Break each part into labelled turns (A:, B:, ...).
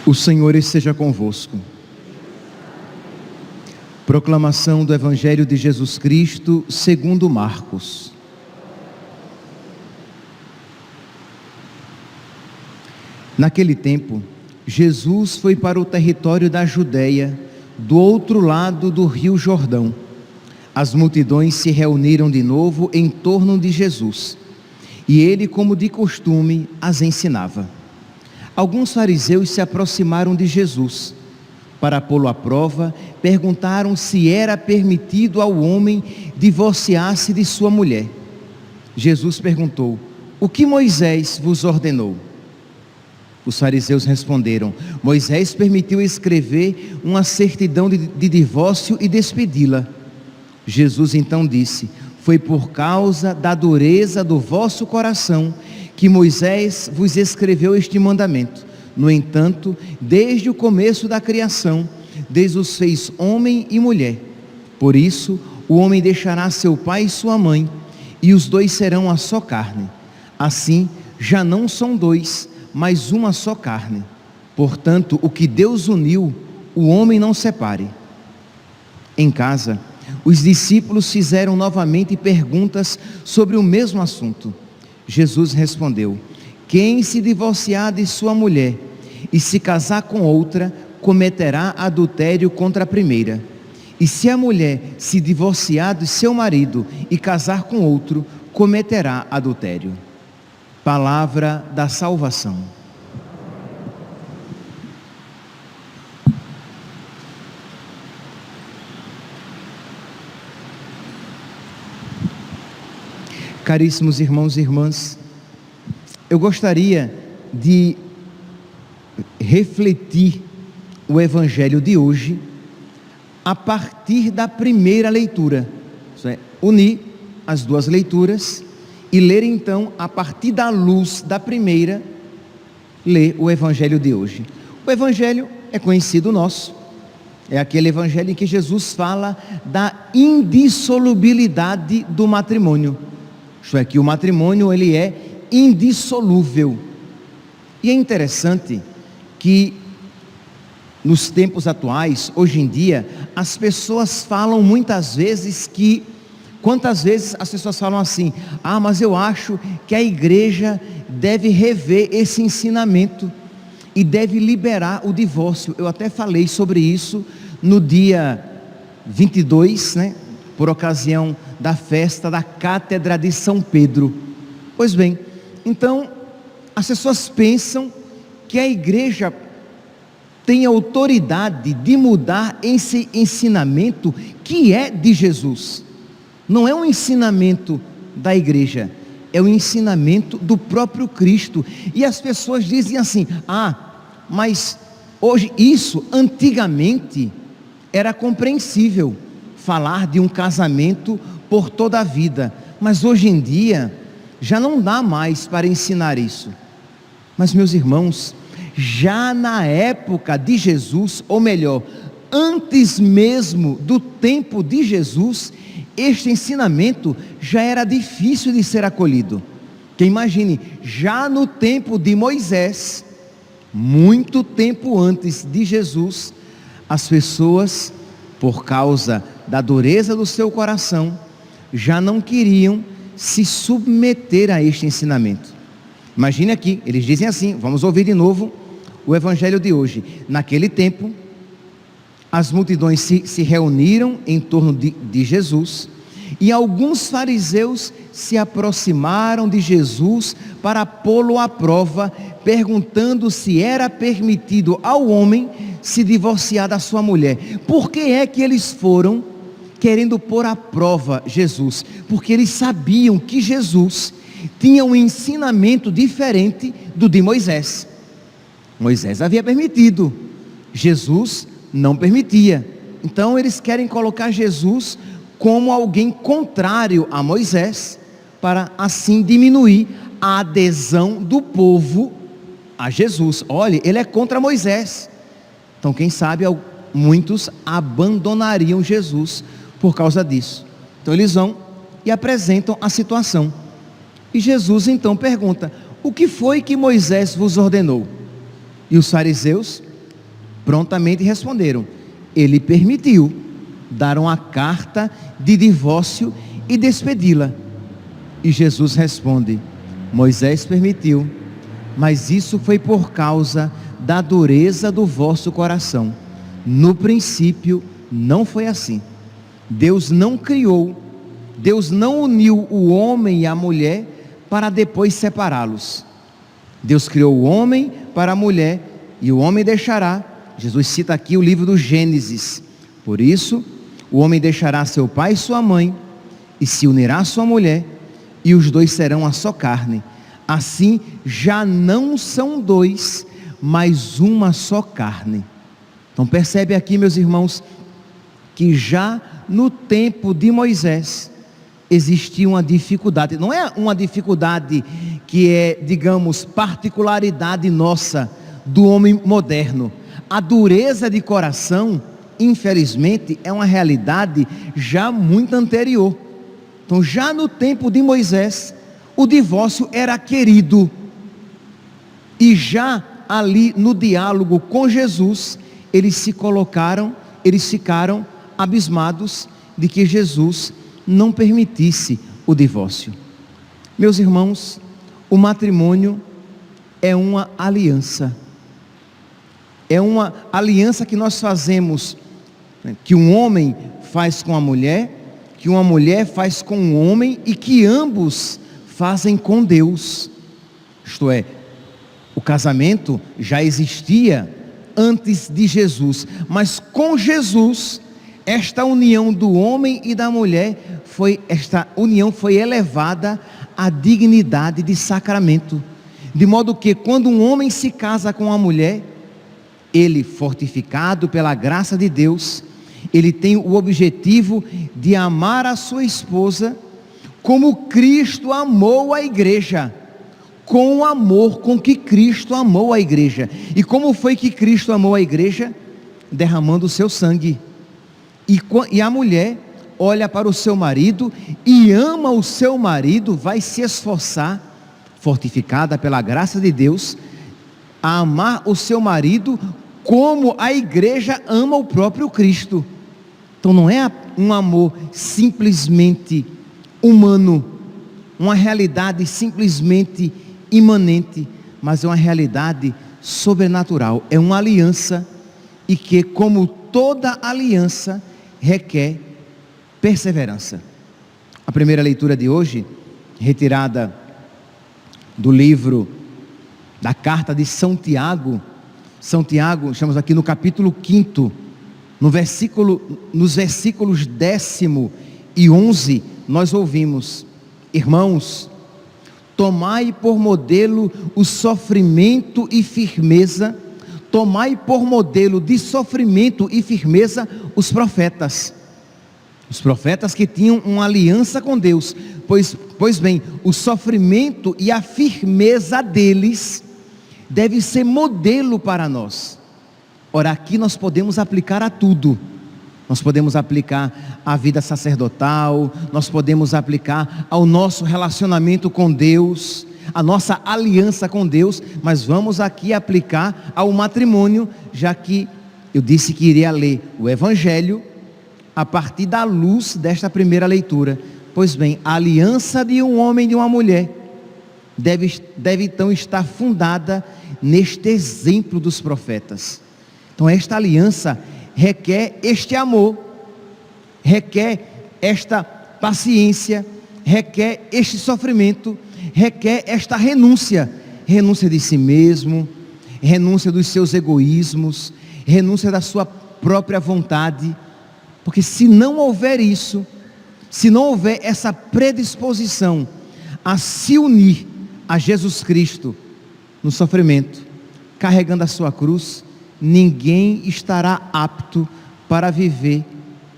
A: O Senhor esteja convosco. Proclamação do Evangelho de Jesus Cristo segundo Marcos. Naquele tempo, Jesus foi para o território da Judeia, do outro lado do rio Jordão. As multidões se reuniram de novo em torno de Jesus, e ele, como de costume, as ensinava. Alguns fariseus se aproximaram de Jesus. Para pô-lo à prova, perguntaram se era permitido ao homem divorciar-se de sua mulher. Jesus perguntou: o que Moisés vos ordenou? Os fariseus responderam: Moisés permitiu escrever uma certidão de divórcio e despedi-la. Jesus então disse: foi por causa da dureza do vosso coração que Moisés vos escreveu este mandamento. No entanto, desde o começo da criação, Deus os fez homem e mulher. Por isso, o homem deixará seu pai e sua mãe, e os dois serão uma só carne. Assim, já não são dois, mas uma só carne. Portanto, o que Deus uniu, o homem não separe. Em casa, os discípulos fizeram novamente perguntas sobre o mesmo assunto. Jesus respondeu: quem se divorciar de sua mulher e se casar com outra, cometerá adultério contra a primeira. E se a mulher se divorciar de seu marido e casar com outro, cometerá adultério. Palavra da salvação. Caríssimos irmãos e irmãs, eu gostaria de refletir o Evangelho de hoje a partir da primeira leitura, isso é, unir as duas leituras e ler então, a partir da luz da primeira, ler o Evangelho de hoje. O Evangelho é conhecido nosso, é aquele Evangelho em que Jesus fala da indissolubilidade do matrimônio. Isto é, que o matrimônio ele é indissolúvel. E é interessante que nos tempos atuais, hoje em dia, as pessoas falam muitas vezes que, quantas vezes as pessoas falam assim: ah, mas eu acho que a igreja deve rever esse ensinamento e deve liberar o divórcio. Eu até falei sobre isso no dia 22, né? Por ocasião da festa da Cátedra de São Pedro. Pois bem, então as pessoas pensam que a igreja tem autoridade de mudar esse ensinamento que é de Jesus. Não é um ensinamento da igreja, é o ensinamento do próprio Cristo. E as pessoas dizem assim: ah, mas hoje isso, antigamente, era compreensível falar de um casamento por toda a vida, mas hoje em dia já não dá mais para ensinar isso. Mas, meus irmãos, já na época de Jesus, ou melhor, antes mesmo do tempo de Jesus, este ensinamento já era difícil de ser acolhido. Que imagine, já no tempo de Moisés, muito tempo antes de Jesus, as pessoas, por causa da dureza do seu coração, já não queriam se submeter a este ensinamento. Imagine aqui, eles dizem assim, vamos ouvir de novo o Evangelho de hoje. Naquele tempo, as multidões se reuniram em torno de Jesus, e alguns fariseus se aproximaram de Jesus para pô-lo à prova, perguntando se era permitido ao homem se divorciar da sua mulher. Por que é que eles foram querendo pôr à prova Jesus? Porque eles sabiam que Jesus tinha um ensinamento diferente do de Moisés. Moisés havia permitido, Jesus não permitia. Então eles querem colocar Jesus como alguém contrário a Moisés, para assim diminuir a adesão do povo a Jesus. Olha, ele é contra Moisés. Então, quem sabe, muitos abandonariam Jesus por causa disso. Então, eles vão e apresentam a situação. E Jesus então pergunta: o que foi que Moisés vos ordenou? E os fariseus prontamente responderam: ele permitiu. Daram a carta de divórcio e despedi-la. E Jesus responde: Moisés permitiu, mas isso foi por causa da dureza do vosso coração. No princípio não foi assim. Deus não uniu o homem e a mulher para depois separá-los. Deus criou o homem para a mulher, e o homem deixará. Jesus cita aqui o livro do Gênesis. Por isso, o homem deixará seu pai e sua mãe, e se unirá à sua mulher, e os dois serão a só carne. Assim, já não são dois, mas uma só carne. Então percebe aqui, meus irmãos, que já no tempo de Moisés, existia uma dificuldade. Não é uma dificuldade que é, digamos, particularidade nossa, do homem moderno. A dureza de coração, infelizmente, é uma realidade já muito anterior. Então, já no tempo de Moisés, o divórcio era querido. E já ali no diálogo com Jesus, eles ficaram abismados de que Jesus não permitisse o divórcio. Meus irmãos, o matrimônio é uma aliança. É uma aliança que nós fazemos, que um homem faz com a mulher, que uma mulher faz com um homem, e que ambos fazem com Deus. Isto é, o casamento já existia antes de Jesus, mas com Jesus, esta união do homem e da mulher, esta união foi elevada à dignidade de sacramento, de modo que quando um homem se casa com uma mulher, ele, fortificado pela graça de Deus, ele tem o objetivo de amar a sua esposa como Cristo amou a igreja, com o amor com que Cristo amou a igreja. E como foi que Cristo amou a igreja? Derramando o seu sangue. E a mulher olha para o seu marido e ama o seu marido, vai se esforçar, fortificada pela graça de Deus, a amar o seu marido como a igreja ama o próprio Cristo. Então não é um amor simplesmente humano, uma realidade simplesmente imanente, mas é uma realidade sobrenatural, é uma aliança, e que, como toda aliança, requer perseverança. A primeira leitura de hoje, retirada do livro da carta de São Tiago, estamos aqui no capítulo 5, nos versículos 10 e 11, nós ouvimos: irmãos, tomai por modelo o sofrimento e firmeza, tomai por modelo de sofrimento e firmeza os profetas que tinham uma aliança com Deus, pois bem, o sofrimento e a firmeza deles deve ser modelo para nós. Ora, aqui nós podemos aplicar a tudo. Nós podemos aplicar à vida sacerdotal, nós podemos aplicar ao nosso relacionamento com Deus, a nossa aliança com Deus, mas vamos aqui aplicar ao matrimônio, já que eu disse que iria ler o Evangelho a partir da luz desta primeira leitura. Pois bem, a aliança de um homem e de uma mulher deve então estar fundada neste exemplo dos profetas. Então esta aliança requer este amor, requer esta paciência, requer este sofrimento, requer esta renúncia de si mesmo, renúncia dos seus egoísmos, renúncia da sua própria vontade, porque se não houver isso, se não houver essa predisposição a se unir a Jesus Cristo no sofrimento, carregando a sua cruz, ninguém estará apto para viver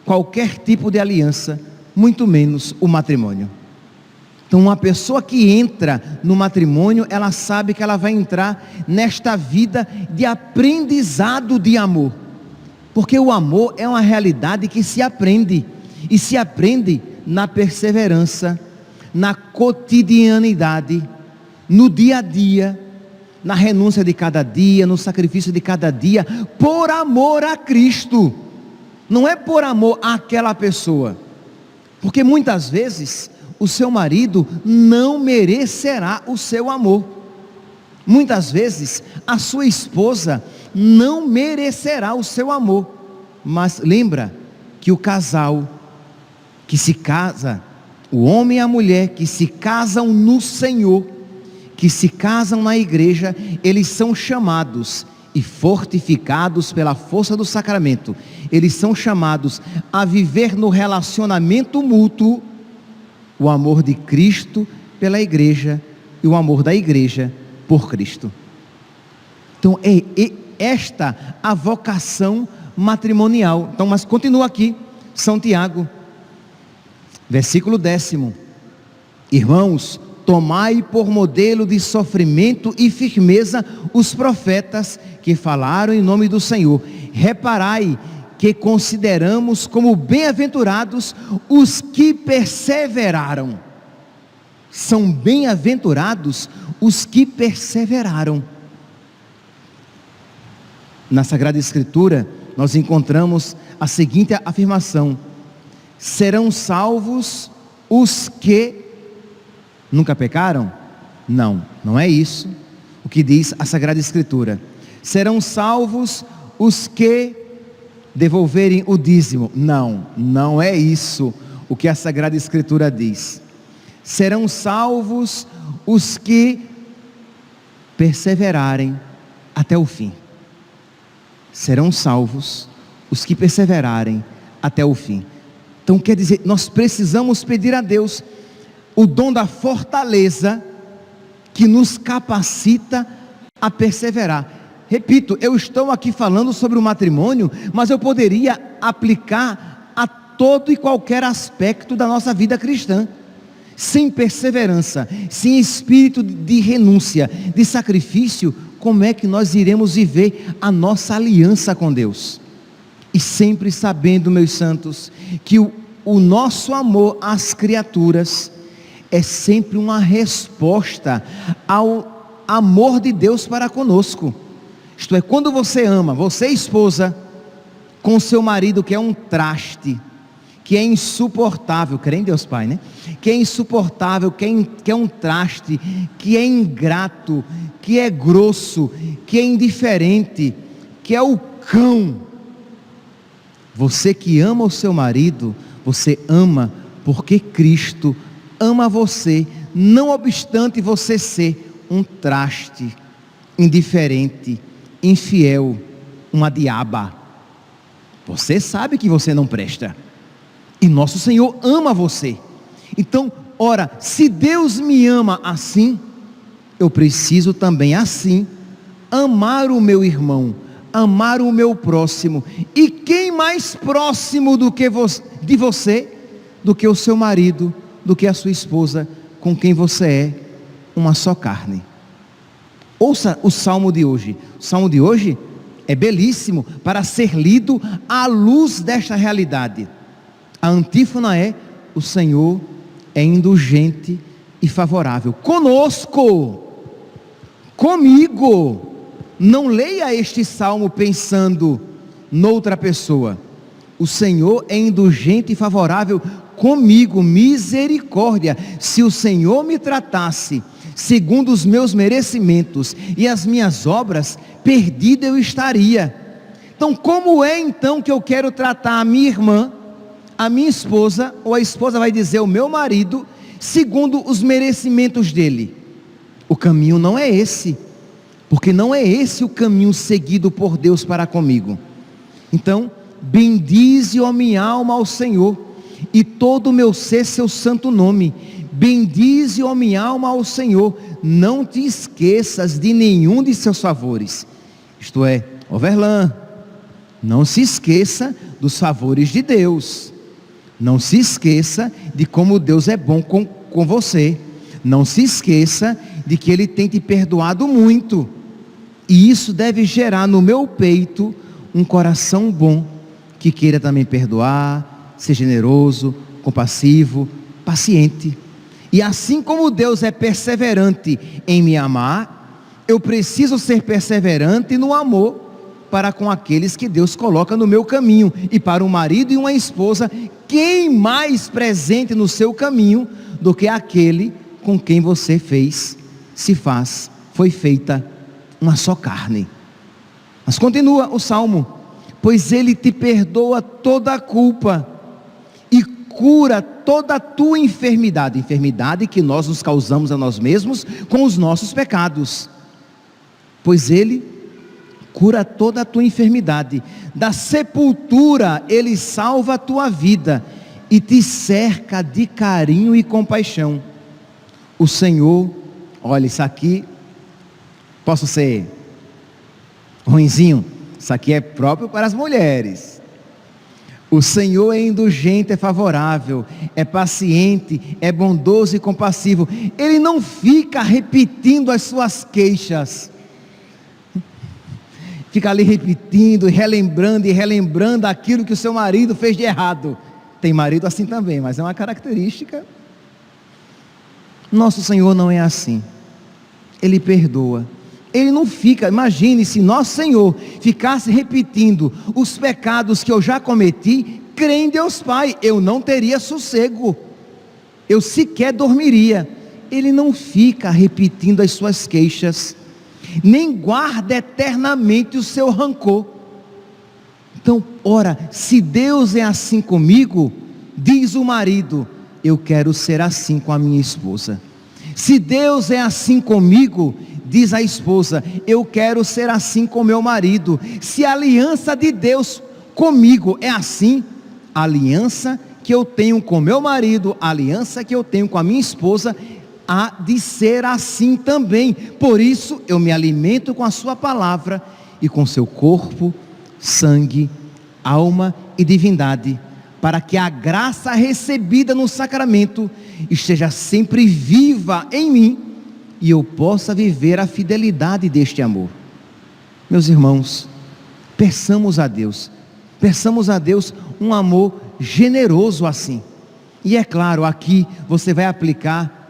A: qualquer tipo de aliança, muito menos o matrimônio. Então, uma pessoa que entra no matrimônio, ela sabe que ela vai entrar nesta vida de aprendizado de amor. Porque o amor é uma realidade que se aprende. E se aprende na perseverança, na cotidianidade, no dia a dia, na renúncia de cada dia, no sacrifício de cada dia, por amor a Cristo. Não é por amor àquela pessoa. Porque muitas vezes o seu marido não merecerá o seu amor. Muitas vezes a sua esposa não merecerá o seu amor. Mas lembra que o casal que se casa, o homem e a mulher que se casam no Senhor, que se casam na igreja, eles são chamados e fortificados pela força do sacramento. Eles são chamados a viver no relacionamento mútuo o amor de Cristo pela igreja e o amor da igreja por Cristo. Então é esta a vocação matrimonial. Então, mas continua aqui, São Tiago, versículo 10: irmãos, tomai por modelo de sofrimento e firmeza os profetas que falaram em nome do Senhor. Reparai que consideramos como bem-aventurados os que perseveraram. São bem-aventurados os que perseveraram. Na Sagrada Escritura, nós encontramos a seguinte afirmação: serão salvos os que nunca pecaram? Não, não é isso o que diz a Sagrada Escritura. Serão salvos os que devolverem o dízimo? Não, não é isso o que a Sagrada Escritura diz. Serão salvos os que perseverarem até o fim. Serão salvos os que perseverarem até o fim. Então quer dizer, nós precisamos pedir a Deus o dom da fortaleza que nos capacita a perseverar. Repito, eu estou aqui falando sobre o matrimônio, mas eu poderia aplicar a todo e qualquer aspecto da nossa vida cristã. Sem perseverança, sem espírito de renúncia, de sacrifício, como é que nós iremos viver a nossa aliança com Deus? E sempre sabendo, meus santos, que o nosso amor às criaturas é sempre uma resposta ao amor de Deus para conosco. Isto é, quando você ama, você esposa, com seu marido que é um traste, que é insuportável, crê em Deus Pai, né? Que é insuportável, que é um traste, que é ingrato, que é grosso, que é indiferente, que é o cão. Você que ama o seu marido, você ama porque Cristo ama você, não obstante você ser um traste, indiferente, infiel, uma diaba. Você sabe que você não presta. E nosso Senhor ama você. Então, ora, se Deus me ama assim, eu preciso também assim amar o meu irmão, amar o meu próximo. E quem mais próximo de você do que o seu marido, do que a sua esposa, com quem você é uma só carne? Ouça o salmo de hoje. O salmo de hoje é belíssimo para ser lido à luz desta realidade. A antífona é: o Senhor é indulgente e favorável conosco, comigo. Não leia este salmo pensando noutra pessoa. O Senhor é indulgente e favorável comigo, misericórdia. Se o Senhor me tratasse segundo os meus merecimentos e as minhas obras, perdido eu estaria. Então, como é então que eu quero tratar a minha irmã, a minha esposa, ou a esposa vai dizer o meu marido, segundo os merecimentos dele? O caminho não é esse, porque não é esse o caminho seguido por Deus para comigo. Então, bendize, ó minha alma, ao Senhor, e todo o meu ser seu santo nome. Bendize, ó minha alma, ao Senhor, não te esqueças de nenhum de seus favores. Isto é, Overlan, não se esqueça dos favores de Deus. Não se esqueça de como Deus é bom com você, não se esqueça de que Ele tem te perdoado muito. E isso deve gerar no meu peito um coração bom, que queira também perdoar, ser generoso, compassivo, paciente. E assim como Deus é perseverante em me amar, eu preciso ser perseverante no amor para com aqueles que Deus coloca no meu caminho. E para um marido e uma esposa, quem mais presente no seu caminho do que aquele com quem você foi feita uma só carne. Mas continua o Salmo: pois Ele te perdoa toda a culpa e cura toda a tua enfermidade, enfermidade que nós nos causamos a nós mesmos com os nossos pecados. Pois Ele cura toda a tua enfermidade, da sepultura Ele salva a tua vida e te cerca de carinho e compaixão. O Senhor, olha, isso aqui, posso ser ruinzinho, isso aqui é próprio para as mulheres. O Senhor é indulgente, é favorável, é paciente, é bondoso e compassivo. Ele não fica repetindo as suas queixas, fica ali repetindo, relembrando e relembrando aquilo que o seu marido fez de errado. Tem marido assim também, mas é uma característica. Nosso Senhor não é assim. Ele perdoa. Ele não fica, imagine se nosso Senhor ficasse repetindo os pecados que eu já cometi, crê em Deus Pai, eu não teria sossego, eu sequer dormiria. Ele não fica repetindo as suas queixas, nem guarda eternamente o seu rancor. Então, ora, se Deus é assim comigo, diz o marido, eu quero ser assim com a minha esposa. Se Deus é assim comigo, diz a esposa, eu quero ser assim com meu marido. Se a aliança de Deus comigo é assim, a aliança que eu tenho com meu marido, a aliança que eu tenho com a minha esposa, há de ser assim também. Por isso eu me alimento com a sua palavra e com seu corpo, sangue, alma e divindade, para que a graça recebida no sacramento esteja sempre viva em mim e eu possa viver a fidelidade deste amor. Meus irmãos, peçamos a Deus um amor generoso assim. E é claro, aqui você vai aplicar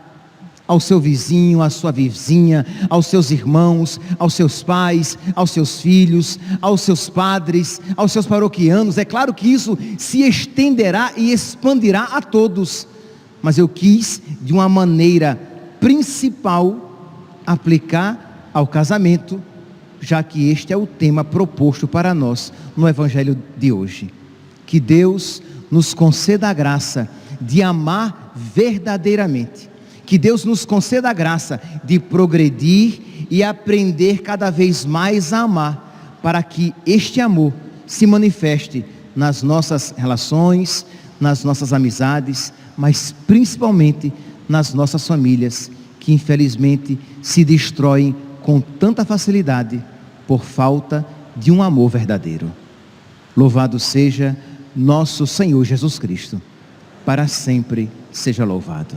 A: ao seu vizinho, à sua vizinha, aos seus irmãos, aos seus pais, aos seus filhos, aos seus padres, aos seus paroquianos. É claro que isso se estenderá e expandirá a todos, mas eu quis de uma maneira principal aplicar ao casamento, já que este é o tema proposto para nós no Evangelho de hoje. Que Deus nos conceda a graça de amar verdadeiramente. Que Deus nos conceda a graça de progredir e aprender cada vez mais a amar, para que este amor se manifeste nas nossas relações, nas nossas amizades, mas principalmente nas nossas famílias, que infelizmente se destroem com tanta facilidade por falta de um amor verdadeiro. Louvado seja nosso Senhor Jesus Cristo, para sempre seja louvado.